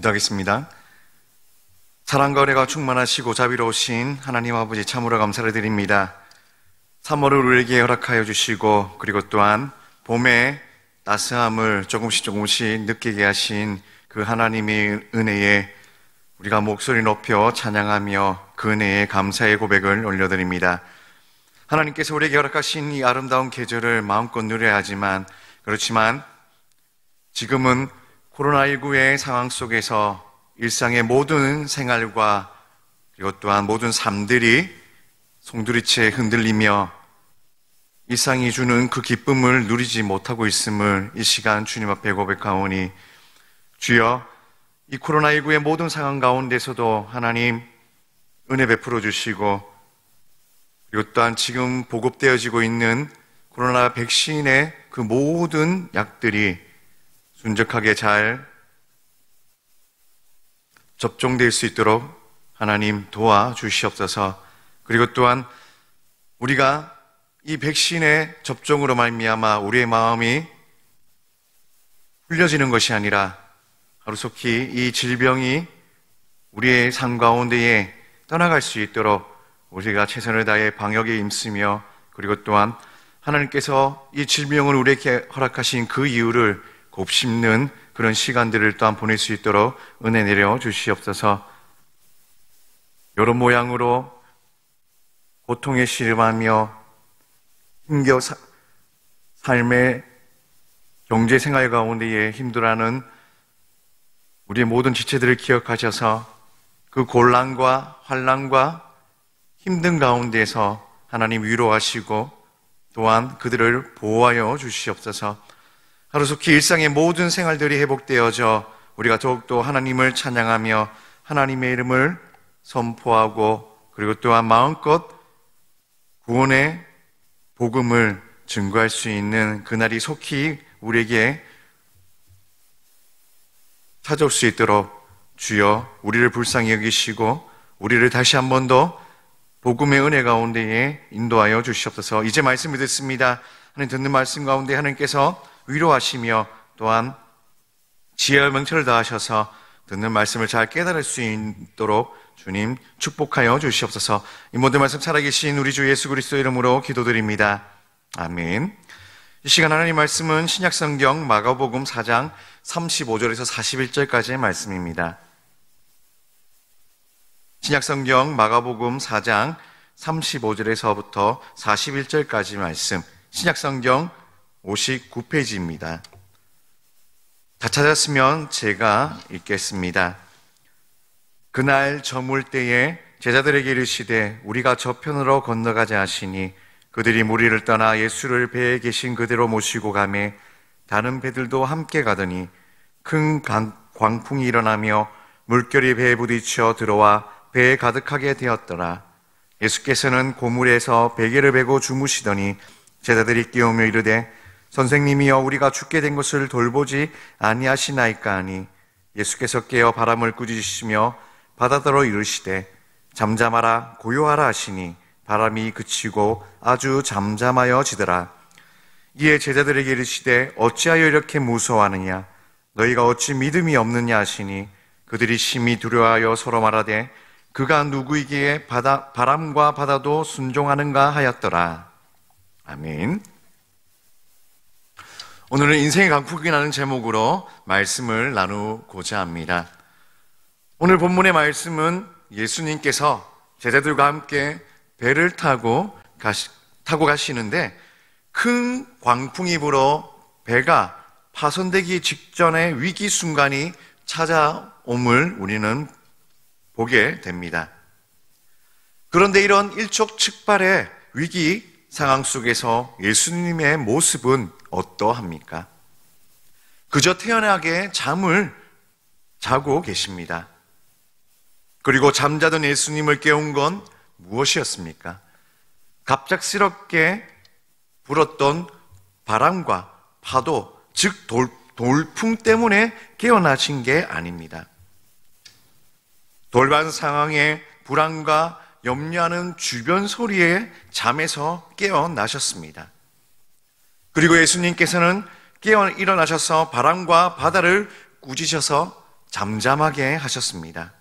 기도하겠습니다. 사랑과 은혜가 충만하시고 자비로우신 하나님 아버지 참으로 감사를 드립니다. 3월을 우리에게 허락하여 주시고 그리고 또한 봄의 따스함을 조금씩 느끼게 하신 그 하나님의 은혜에 우리가 목소리 높여 찬양하며 그 은혜에 감사의 고백을 올려드립니다. 하나님께서 우리에게 허락하신 이 아름다운 계절을 마음껏 누려야 하지만 그렇지만 지금은 코로나19의 상황 속에서 일상의 모든 생활과 그리고 또한 모든 삶들이 송두리째 흔들리며 일상이 주는 그 기쁨을 누리지 못하고 있음을 이 시간 주님 앞에 고백하오니 주여, 이 코로나19의 모든 상황 가운데서도 하나님 은혜 베풀어 주시고 그리고 또한 지금 보급되어지고 있는 코로나 백신의 그 모든 약들이 순적하게 잘 접종될 수 있도록 하나님 도와주시옵소서. 그리고 또한 우리가 이 백신의 접종으로 말미암아 우리의 마음이 풀려지는 것이 아니라 하루속히 이 질병이 우리의 삶 가운데에 떠나갈 수 있도록 우리가 최선을 다해 방역에 힘쓰며 그리고 또한 하나님께서 이 질병을 우리에게 허락하신 그 이유를 곱씹는 그런 시간들을 또한 보낼 수 있도록 은혜 내려 주시옵소서. 여러 모양으로 고통에 시름하며 힘겨 삶의 경제생활 가운데에 힘들어하는 우리의 모든 지체들을 기억하셔서 그 곤란과 환난과 힘든 가운데에서 하나님 위로하시고 또한 그들을 보호하여 주시옵소서. 하루속히 일상의 모든 생활들이 회복되어져 우리가 더욱더 하나님을 찬양하며 하나님의 이름을 선포하고 그리고 또한 마음껏 구원의 복음을 증거할 수 있는 그날이 속히 우리에게 찾아올 수 있도록 주여 우리를 불쌍히 여기시고 우리를 다시 한 번 더 복음의 은혜 가운데에 인도하여 주시옵소서. 이제 말씀을 듣습니다. 하나님 듣는 말씀 가운데 하나님께서 위로하시며 또한 지혜와 명철을 다하셔서 듣는 말씀을 잘 깨달을 수 있도록 주님 축복하여 주시옵소서. 이 모든 말씀 살아계신 우리 주 예수 그리스도 이름으로 기도드립니다. 아멘. 이 시간 하나님 말씀은 신약성경 마가복음 4장 35절에서 41절까지의 말씀입니다. 신약성경 마가복음 4장 35절에서부터 41절까지 말씀, 신약성경 59페이지입니다. 다 찾았으면 제가 읽겠습니다. 그날 저물 때에 제자들에게 이르시되 우리가 저편으로 건너가자 하시니 그들이 무리를 떠나 예수를 배에 계신 그대로 모시고 가매 다른 배들도 함께 가더니 큰 광풍이 일어나며 물결이 배에 부딪혀 들어와 배에 가득하게 되었더라. 예수께서는 고물에서 베개를 베고 주무시더니 제자들이 깨우며 이르되 선생님이여 우리가 죽게 된 것을 돌보지 아니하시나이까 하니 예수께서 깨어 바람을 꾸짖으시며 바다더러 이르시되 잠잠하라 고요하라 하시니 바람이 그치고 아주 잠잠하여지더라. 이에 제자들에게 이르시되 어찌하여 이렇게 무서워하느냐 너희가 어찌 믿음이 없느냐 하시니 그들이 심히 두려워하여 서로 말하되 그가 누구이기에 바람과 바다도 순종하는가 하였더라. 아멘. 오늘은 인생의 강풍이라는 제목으로 말씀을 나누고자 합니다. 오늘 본문의 말씀은 예수님께서 제자들과 함께 배를 타고 가시는데 큰 광풍이 불어 배가 파손되기 직전의 위기 순간이 찾아옴을 우리는 보게 됩니다. 그런데 이런 일촉즉발의 위기 상황 속에서 예수님의 모습은 어떠합니까? 그저 태연하게 잠을 자고 계십니다. 그리고 잠자던 예수님을 깨운 건 무엇이었습니까? 갑작스럽게 불었던 바람과 파도, 즉 돌풍 때문에 깨어나신 게 아닙니다. 돌발 상황에 불안과 염려하는 주변 소리에 잠에서 깨어나셨습니다. 그리고 예수님께서는 깨어 일어나셔서 바람과 바다를 꾸짖으셔서 잠잠하게 하셨습니다.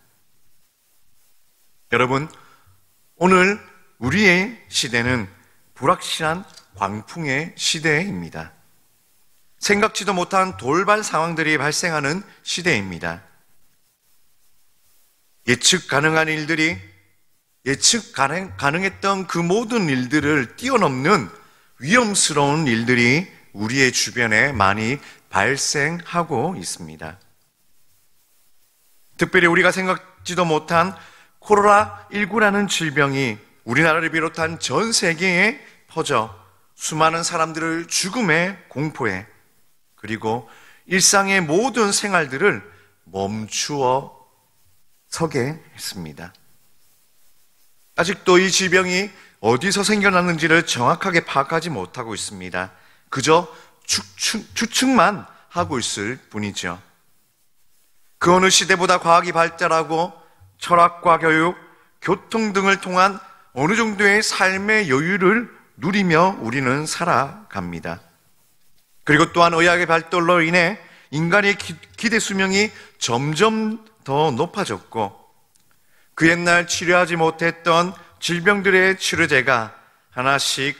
여러분, 오늘 우리의 시대는 불확실한 광풍의 시대입니다. 생각지도 못한 돌발 상황들이 발생하는 시대입니다. 예측 가능한 일들이 예측 가능했던 그 모든 일들을 뛰어넘는 위험스러운 일들이 우리의 주변에 많이 발생하고 있습니다. 특별히 우리가 생각지도 못한 코로나19라는 질병이 우리나라를 비롯한 전 세계에 퍼져 수많은 사람들을 죽음의 공포에 그리고 일상의 모든 생활들을 멈추어 서게 했습니다. 아직도 이 질병이 어디서 생겨났는지를 정확하게 파악하지 못하고 있습니다. 그저 추측만 하고 있을 뿐이죠. 그 어느 시대보다 과학이 발달하고 철학과 교육, 교통 등을 통한 어느 정도의 삶의 여유를 누리며 우리는 살아갑니다. 그리고 또한 의학의 발달로 인해 인간의 기대 수명이 점점 더 높아졌고 그 옛날 치료하지 못했던 질병들의 치료제가 하나씩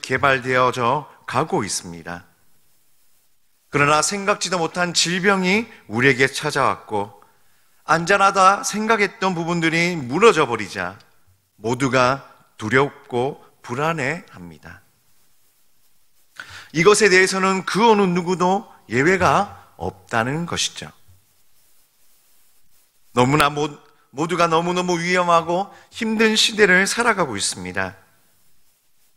개발되어져 가고 있습니다. 그러나 생각지도 못한 질병이 우리에게 찾아왔고 안전하다 생각했던 부분들이 무너져 버리자 모두가 두렵고 불안해합니다. 이것에 대해서는 그 어느 누구도 예외가 없다는 것이죠. 모두가 너무너무 위험하고 힘든 시대를 살아가고 있습니다.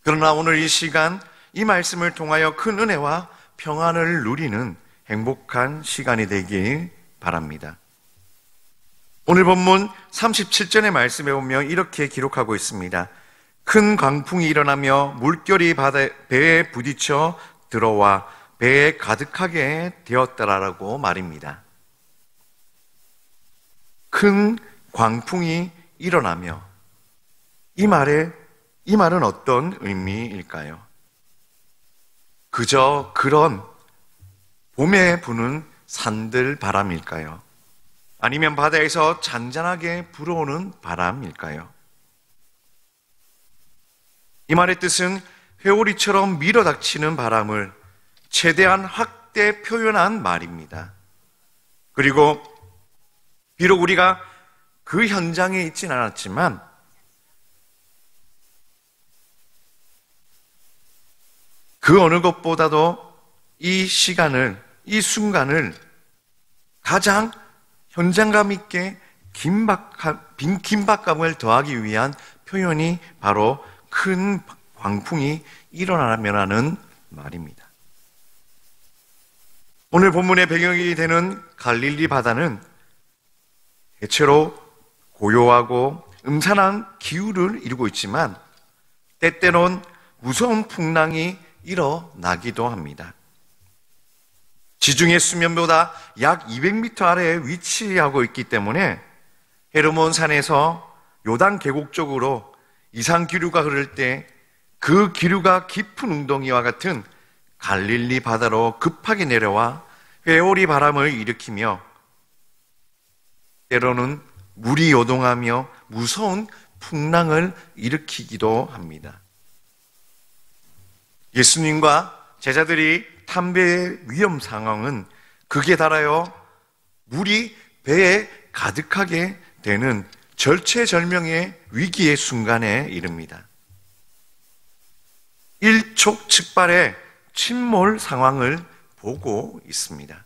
그러나 오늘 이 시간, 이 말씀을 통하여 큰 은혜와 평안을 누리는 행복한 시간이 되길 바랍니다. 오늘 본문 37절의 말씀에 보면 이렇게 기록하고 있습니다. 큰 광풍이 일어나며 물결이 배에 부딪혀 들어와 배에 가득하게 되었더라라고 말입니다. 큰 광풍이 일어나며 이 말은 어떤 의미일까요? 그저 그런 봄에 부는 산들 바람일까요? 아니면 바다에서 잔잔하게 불어오는 바람일까요? 이 말의 뜻은 회오리처럼 밀어닥치는 바람을 최대한 확대 표현한 말입니다. 그리고 비록 우리가 그 현장에 있진 않았지만 그 어느 것보다도 이 시간을, 이 순간을 가장 현장감 있게 긴박감을 더하기 위한 표현이 바로 큰 광풍이 일어나면 하는 말입니다. 오늘 본문의 배경이 되는 갈릴리 바다는 대체로 고요하고 음산한 기후를 이루고 있지만 때때론 무서운 풍랑이 일어나기도 합니다. 지중해 수면보다 약 200m 아래에 위치하고 있기 때문에 헤르몬 산에서 요단 계곡 쪽으로 이상 기류가 흐를 때 그 기류가 깊은 웅덩이와 같은 갈릴리 바다로 급하게 내려와 회오리 바람을 일으키며 때로는 물이 요동하며 무서운 풍랑을 일으키기도 합니다. 예수님과 제자들이 탐배의 위험 상황은 극에 달하여 물이 배에 가득하게 되는 절체절명의 위기의 순간에 이릅니다. 일촉즉발의 침몰 상황을 보고 있습니다.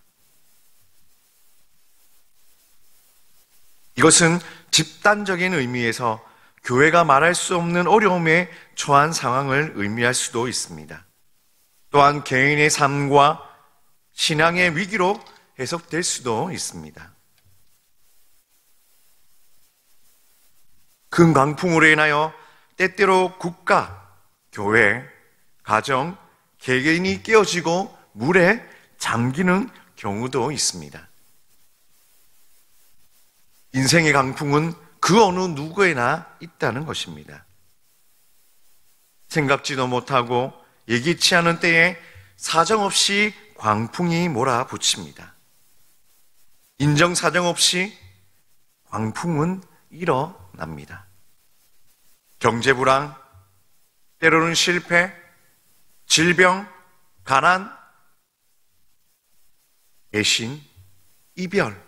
이것은 집단적인 의미에서 교회가 말할 수 없는 어려움에 처한 상황을 의미할 수도 있습니다. 또한 개인의 삶과 신앙의 위기로 해석될 수도 있습니다. 큰 광풍으로 인하여 때때로 국가, 교회, 가정, 개개인이 깨어지고 물에 잠기는 경우도 있습니다. 인생의 강풍은 그 어느 누구에나 있다는 것입니다. 생각지도 못하고 예기치 않은 때에 사정없이 광풍이 몰아붙입니다. 인정사정 없이 광풍은 일어납니다. 경제불황, 때로는 실패, 질병, 가난, 배신, 이별,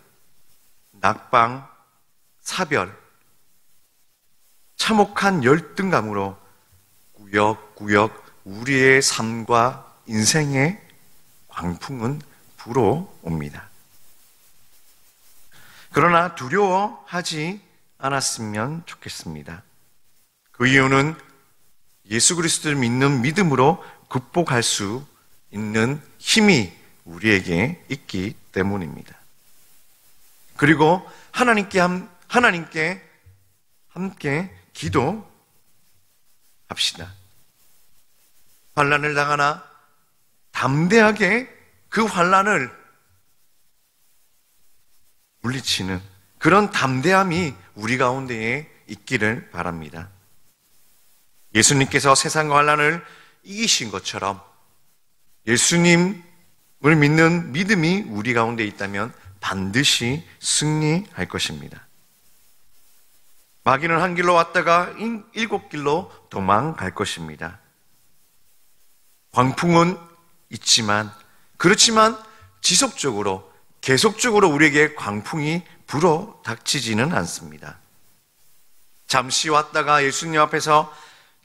낙방, 사별, 참혹한 열등감으로 꾸역꾸역 우리의 삶과 인생의 광풍은 불어옵니다. 그러나 두려워하지 않았으면 좋겠습니다. 그 이유는 예수 그리스도를 믿는 믿음으로 극복할 수 있는 힘이 우리에게 있기 때문입니다. 그리고 하나님께 함께 기도합시다. 환난을 당하나 담대하게 그 환난을 물리치는 그런 담대함이 우리 가운데에 있기를 바랍니다. 예수님께서 세상과 환난을 이기신 것처럼 예수님을 믿는 믿음이 우리 가운데 있다면 반드시 승리할 것입니다. 마귀는 한 길로 왔다가 7길로 도망갈 것입니다. 광풍은 있지만, 그렇지만 지속적으로 계속적으로 우리에게 광풍이 불어 닥치지는 않습니다. 잠시 왔다가 예수님 앞에서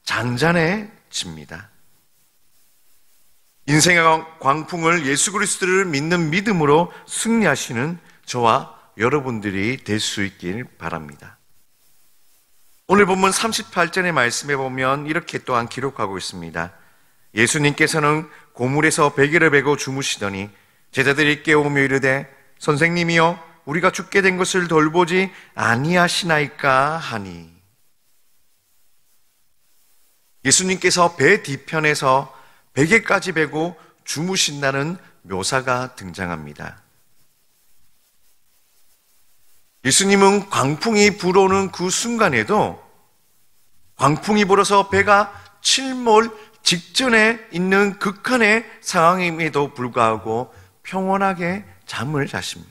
잔잔해집니다. 인생의 광풍을 예수 그리스도를 믿는 믿음으로 승리하시는 저와 여러분들이 될 수 있길 바랍니다. 오늘 본문 38절의 말씀에 보면 이렇게 또한 기록하고 있습니다. 예수님께서는 고물에서 베개를 베고 주무시더니 제자들이 깨우며 이르되 선생님이여 우리가 죽게 된 것을 돌보지 아니하시나이까 하니. 예수님께서 배 뒤편에서 베개까지 베고 주무신다는 묘사가 등장합니다. 예수님은 광풍이 불어오는 그 순간에도 광풍이 불어서 배가 침몰 직전에 있는 극한의 상황임에도 불구하고 평온하게 잠을 자십니다.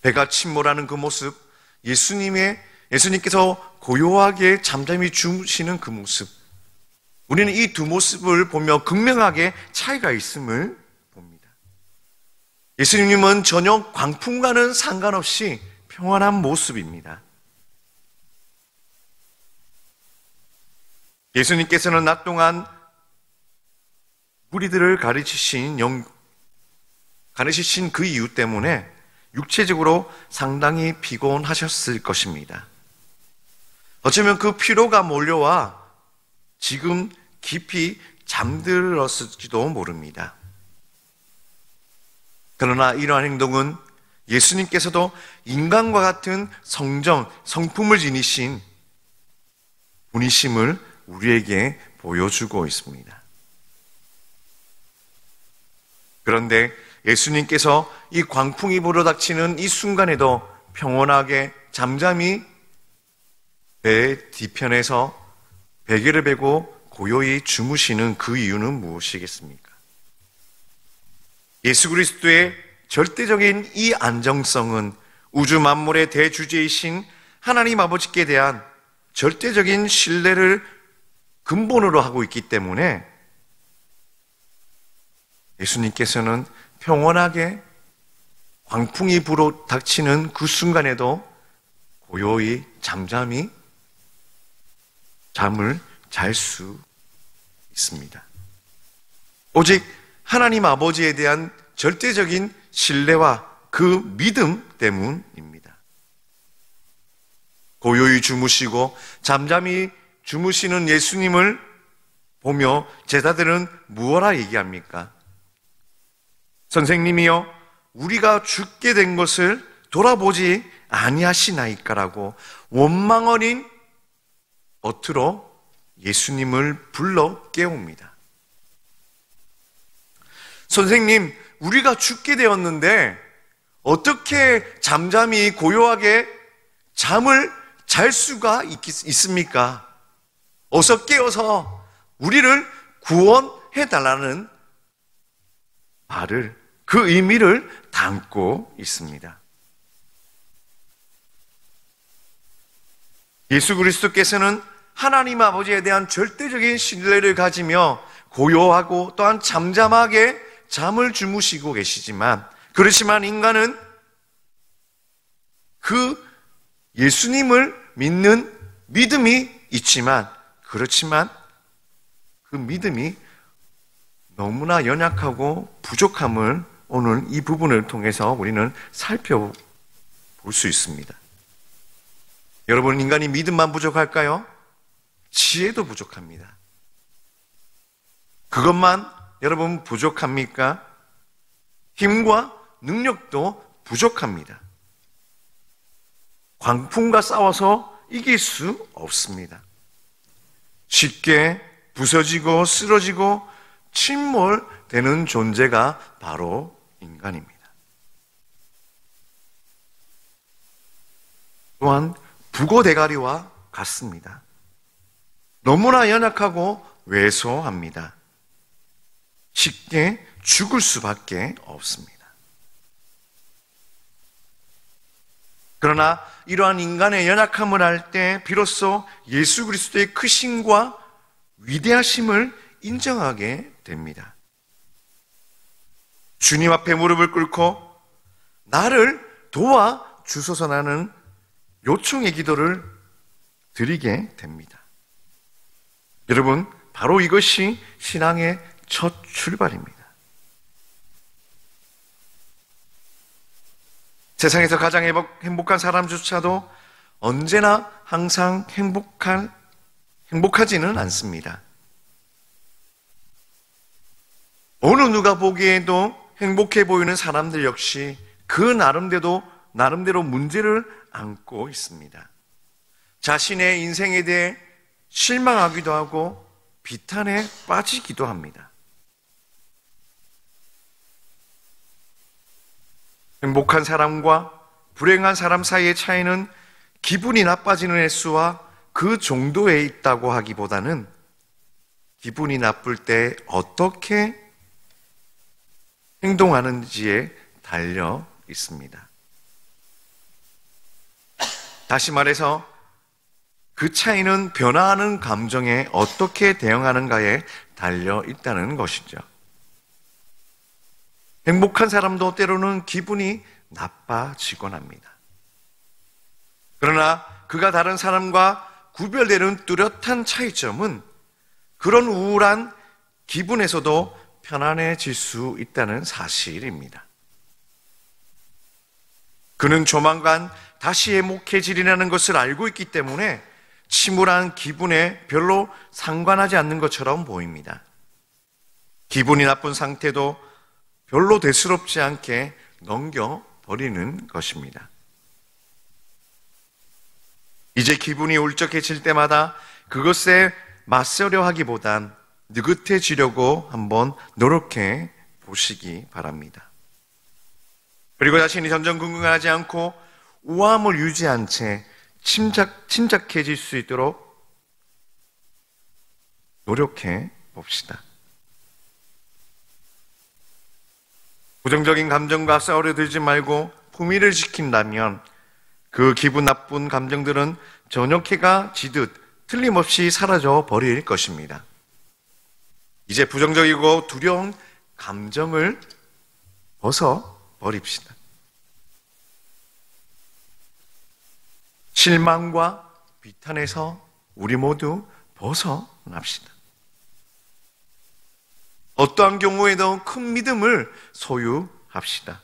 배가 침몰하는 그 모습, 예수님께서 고요하게 잠잠히 주무시는 그 모습, 우리는 이 두 모습을 보며 극명하게 차이가 있음을 봅니다. 예수님은 전혀 광풍과는 상관없이 평안한 모습입니다. 예수님께서는 낮 동안 무리들을 가르치신 그 이유 때문에 육체적으로 상당히 피곤하셨을 것입니다. 어쩌면 그 피로가 몰려와 지금 깊이 잠들었을지도 모릅니다. 그러나 이러한 행동은 예수님께서도 인간과 같은 성품을 지니신 분이심을 우리에게 보여주고 있습니다. 그런데 예수님께서 이 광풍이 불어닥치는 이 순간에도 평온하게 잠잠히 배 뒤편에서 베개를 베고 고요히 주무시는 그 이유는 무엇이겠습니까? 예수 그리스도의 절대적인 이 안정성은 우주 만물의 대주제이신 하나님 아버지께 대한 절대적인 신뢰를 근본으로 하고 있기 때문에 예수님께서는 평온하게 광풍이 불어 닥치는 그 순간에도 고요히 잠잠히 잠을 잘 수 있습니다. 오직 하나님 아버지에 대한 절대적인 신뢰와 그 믿음 때문입니다. 고요히 주무시고 잠잠히 주무시는 예수님을 보며 제자들은 무엇라 얘기합니까? 선생님이여 우리가 죽게 된 것을 돌아보지 아니하시나이까라고 원망 어린 어투로 예수님을 불러 깨웁니다. 선생님, 우리가 죽게 되었는데 어떻게 잠잠히 고요하게 잠을 잘 수가 있습니까? 어서 깨어서 우리를 구원해 달라는 말을, 그 의미를 다 안고 있습니다. 예수 그리스도께서는 하나님 아버지에 대한 절대적인 신뢰를 가지며 고요하고 또한 잠잠하게 잠을 주무시고 계시지만, 그렇지만 인간은 그 예수님을 믿는 믿음이 있지만, 그렇지만 그 믿음이 너무나 연약하고 부족함을 오늘 이 부분을 통해서 우리는 살펴볼 수 있습니다. 여러분, 인간이 믿음만 부족할까요? 지혜도 부족합니다. 그것만 여러분 부족합니까? 힘과 능력도 부족합니다. 광풍과 싸워서 이길 수 없습니다. 쉽게 부서지고 쓰러지고 침몰되는 존재가 바로 인간입니다. 또한 부고대가리와 같습니다. 너무나 연약하고 왜소합니다. 쉽게 죽을 수밖에 없습니다. 그러나 이러한 인간의 연약함을 알 때 비로소 예수 그리스도의 크심과 위대하심을 인정하게 됩니다. 주님 앞에 무릎을 꿇고 나를 도와주소서라는 요청의 기도를 드리게 됩니다. 여러분, 바로 이것이 신앙의 첫 출발입니다. 세상에서 가장 행복한 사람조차도 언제나 항상 행복하지는 않습니다. 어느 누가 보기에도 행복해 보이는 사람들 역시 그 나름대로 문제를 안고 있습니다. 자신의 인생에 대해 실망하기도 하고 비탄에 빠지기도 합니다. 행복한 사람과 불행한 사람 사이의 차이는 기분이 나빠지는 횟수와 그 정도에 있다고 하기보다는 기분이 나쁠 때 어떻게 행동하는지에 달려 있습니다. 다시 말해서 그 차이는 변화하는 감정에 어떻게 대응하는가에 달려 있다는 것이죠. 행복한 사람도 때로는 기분이 나빠지곤 합니다. 그러나 그가 다른 사람과 구별되는 뚜렷한 차이점은 그런 우울한 기분에서도 편안해질 수 있다는 사실입니다. 그는 조만간 다시 행복해지리라는 것을 알고 있기 때문에 침울한 기분에 별로 상관하지 않는 것처럼 보입니다. 기분이 나쁜 상태도 별로 대수롭지 않게 넘겨버리는 것입니다. 이제 기분이 울적해질 때마다 그것에 맞서려 하기보단 느긋해지려고 한번 노력해 보시기 바랍니다. 그리고 자신이 점점 궁금하지 않고 우아함을 유지한 채 침착해질 수 있도록 노력해 봅시다. 부정적인 감정과 싸우려 들지 말고 품위를 지킨다면 그 기분 나쁜 감정들은 저녁해가 지듯 틀림없이 사라져 버릴 것입니다. 이제 부정적이고 두려운 감정을 벗어버립시다. 실망과 비탄에서 우리 모두 벗어납시다. 어떠한 경우에도 큰 믿음을 소유합시다.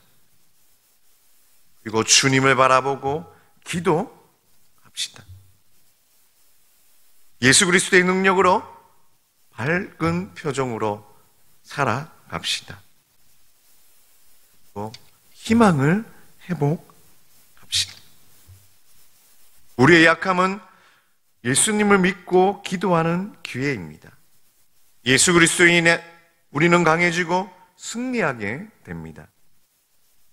그리고 주님을 바라보고 기도합시다. 예수 그리스도의 능력으로 밝은 표정으로 살아갑시다. 그리고 희망을 회복합시다. 우리의 약함은 예수님을 믿고 기도하는 기회입니다. 예수 그리스도에 인해 우리는 강해지고 승리하게 됩니다.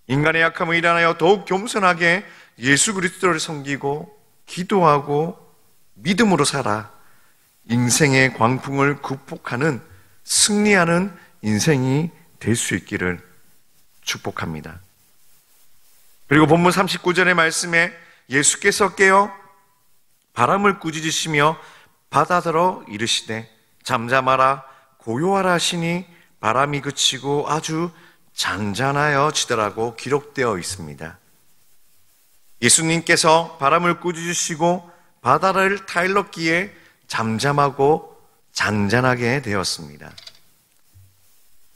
인간의 약함을 일어나여 더욱 겸손하게 예수 그리스도를 섬기고 기도하고 믿음으로 살아 인생의 광풍을 극복하는 승리하는 인생이 될 수 있기를 축복합니다. 그리고 본문 39절의 말씀에 예수께서 깨어 바람을 꾸짖으시며 바다더러 이르시되 잠잠하라 고요하라 하시니 바람이 그치고 아주 잔잔하여지더라고 기록되어 있습니다. 예수님께서 바람을 꾸짖으시고 바다를 타일렀기에 잠잠하고 잔잔하게 되었습니다.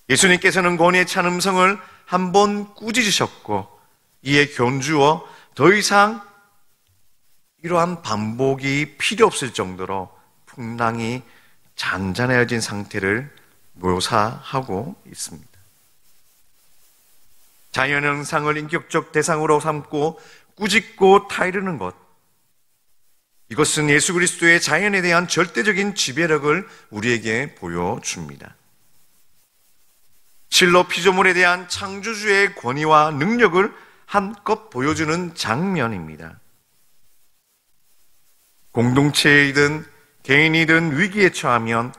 예수님께서는 권위에 찬 음성을 한번 꾸짖으셨고 이에 견주어 더 이상 이러한 반복이 필요 없을 정도로 풍랑이 잔잔해진 상태를 묘사하고 있습니다. 자연 현상을 인격적 대상으로 삼고 꾸짖고 타이르는 것, 이것은 예수 그리스도의 자연에 대한 절대적인 지배력을 우리에게 보여줍니다. 실로 피조물에 대한 창조주의 권위와 능력을 한껏 보여주는 장면입니다. 공동체이든 개인이든 위기에 처하면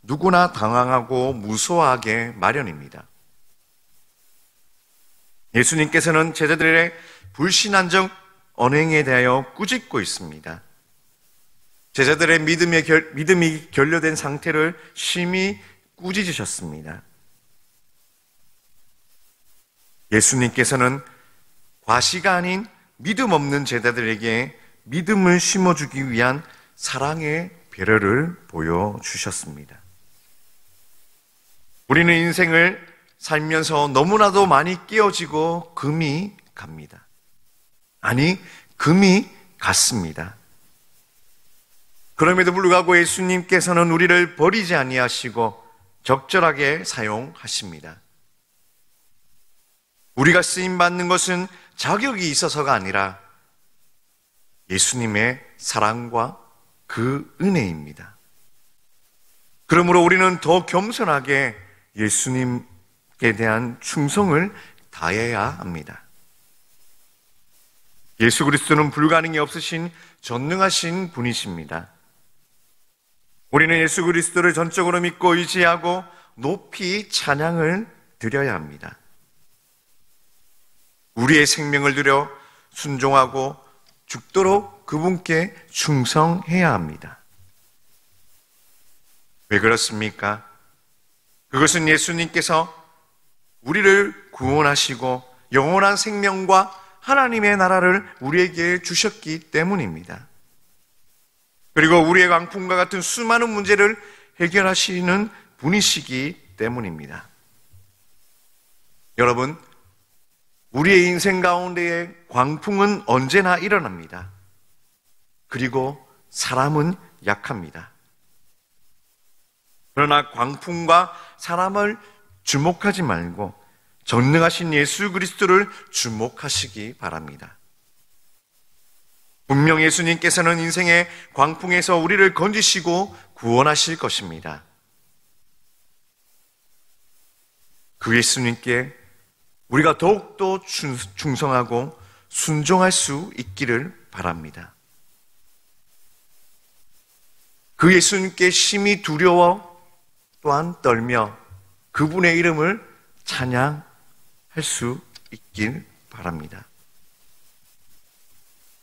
누구나 당황하고 무서워하게 마련입니다. 예수님께서는 제자들의 불신앙적 언행에 대하여 꾸짖고 있습니다. 제자들의 믿음이 결여된 상태를 심히 꾸짖으셨습니다. 예수님께서는 과시가 아닌 믿음 없는 제자들에게 믿음을 심어주기 위한 사랑의 배려를 보여주셨습니다. 우리는 인생을 살면서 너무나도 많이 깨어지고 금이 갑니다. 아니, 금이 갔습니다. 그럼에도 불구하고 예수님께서는 우리를 버리지 아니하시고 적절하게 사용하십니다. 우리가 쓰임받는 것은 자격이 있어서가 아니라 예수님의 사랑과 그 은혜입니다. 그러므로 우리는 더 겸손하게 예수님께 대한 충성을 다해야 합니다. 예수 그리스도는 불가능이 없으신 전능하신 분이십니다. 우리는 예수 그리스도를 전적으로 믿고 의지하고 높이 찬양을 드려야 합니다. 우리의 생명을 들여 순종하고 죽도록 그분께 충성해야 합니다. 왜 그렇습니까? 그것은 예수님께서 우리를 구원하시고 영원한 생명과 하나님의 나라를 우리에게 주셨기 때문입니다. 그리고 우리의 광풍과 같은 수많은 문제를 해결하시는 분이시기 때문입니다. 여러분, 우리의 인생 가운데의 광풍은 언제나 일어납니다. 그리고 사람은 약합니다. 그러나 광풍과 사람을 주목하지 말고 전능하신 예수 그리스도를 주목하시기 바랍니다. 분명 예수님께서는 인생의 광풍에서 우리를 건지시고 구원하실 것입니다. 그 예수님께 우리가 더욱더 충성하고 순종할 수 있기를 바랍니다. 그 예수님께 심히 두려워 또한 떨며 그분의 이름을 찬양할 수 있길 바랍니다.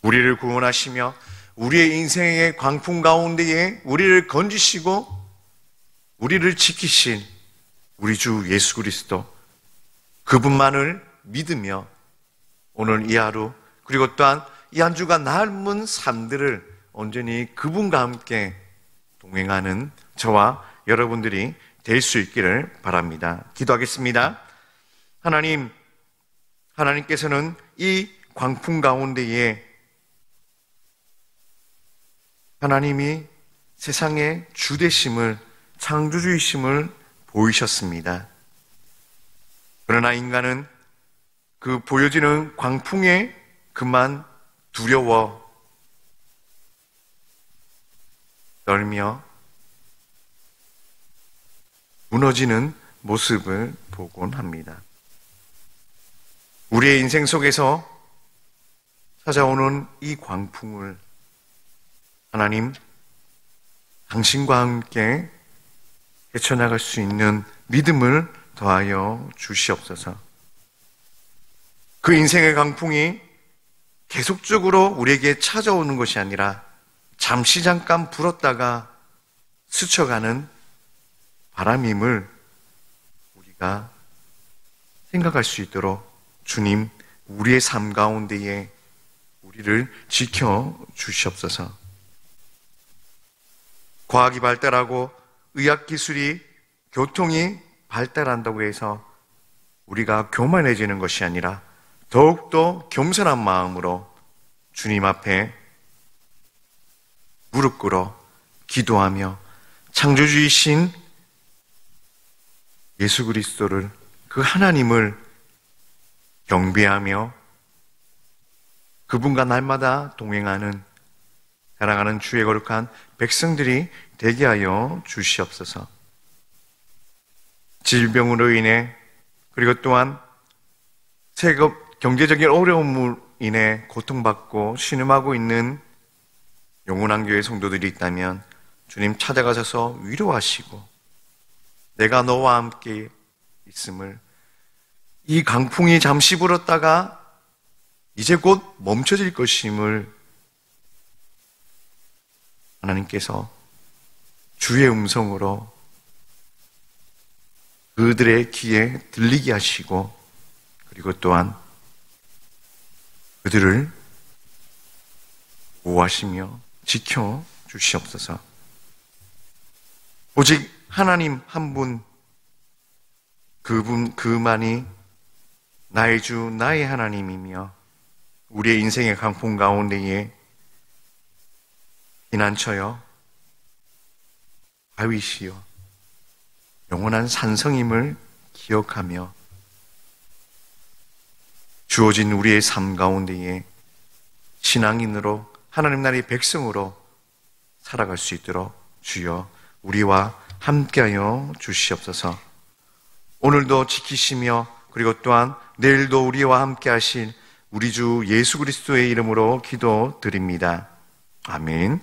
우리를 구원하시며 우리의 인생의 광풍 가운데에 우리를 건지시고 우리를 지키신 우리 주 예수 그리스도, 그분만을 믿으며 오늘 이 하루 그리고 또한 이 한 주가 남은 삶들을 온전히 그분과 함께 동행하는 저와 여러분들이 될 수 있기를 바랍니다. 기도하겠습니다. 하나님께서는 이 광풍 가운데에 하나님이 세상의 주되심을, 창조주이심을 보이셨습니다. 그러나 인간은 그 보여지는 광풍에 그만 두려워 떨며 무너지는 모습을 보곤 합니다. 우리의 인생 속에서 찾아오는 이 광풍을 하나님, 당신과 함께 헤쳐나갈 수 있는 믿음을 더하여 주시옵소서. 그 인생의 강풍이 계속적으로 우리에게 찾아오는 것이 아니라 잠시 잠깐 불었다가 스쳐가는 바람임을 우리가 생각할 수 있도록 주님, 우리의 삶 가운데에 우리를 지켜 주시옵소서. 과학이 발달하고 의학기술이, 교통이 발달한다고 해서 우리가 교만해지는 것이 아니라 더욱더 겸손한 마음으로 주님 앞에 무릎 꿇어 기도하며 창조주이신 예수 그리스도를, 그 하나님을 경배하며 그분과 날마다 동행하는 사랑하는 주의 거룩한 백성들이 되게 하여 주시옵소서. 질병으로 인해, 그리고 또한 경제적인 어려움으로 인해 고통받고 신음하고 있는 영원한 교회 성도들이 있다면 주님 찾아가셔서 위로하시고 내가 너와 함께 있음을, 이 강풍이 잠시 불었다가 이제 곧 멈춰질 것임을 하나님께서 주의 음성으로 그들의 귀에 들리게 하시고, 그리고 또한 그들을 보호하시며 지켜 주시옵소서. 오직 하나님 한 분, 그만이 나의 주, 나의 하나님이며 우리의 인생의 강풍 가운데에 피난처여 바위시여 영원한 산성임을 기억하며 주어진 우리의 삶 가운데에 신앙인으로, 하나님 나라의 백성으로 살아갈 수 있도록 주여 우리와 함께하여 주시옵소서. 오늘도 지키시며 그리고 또한 내일도 우리와 함께 하실 우리 주 예수 그리스도의 이름으로 기도드립니다. 아멘.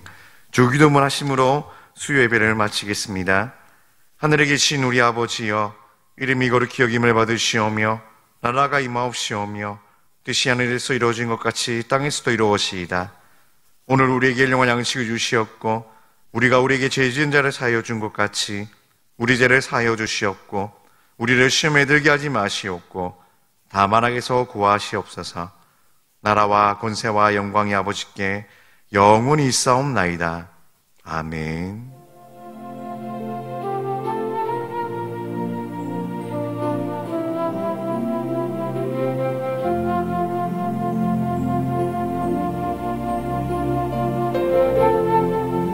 주기도문 하심으로 수요 예배를 마치겠습니다. 하늘에 계신 우리 아버지여, 이름이 거룩히 여김을 받으시오며 나라가 임하옵시오며 뜻이 하늘에서 이루어진 것 같이 땅에서도 이루어지이다. 오늘 우리에게 일용할 양식을 주시옵고 우리가 우리에게 죄 지은 자를 사하여 준 것 같이 우리 죄를 사하여 주시옵고 우리를 시험에 들게 하지 마시옵고 다만 악에서 구하시옵소서. 나라와 권세와 영광이 아버지께 영원히 있사옵나이다. 아멘.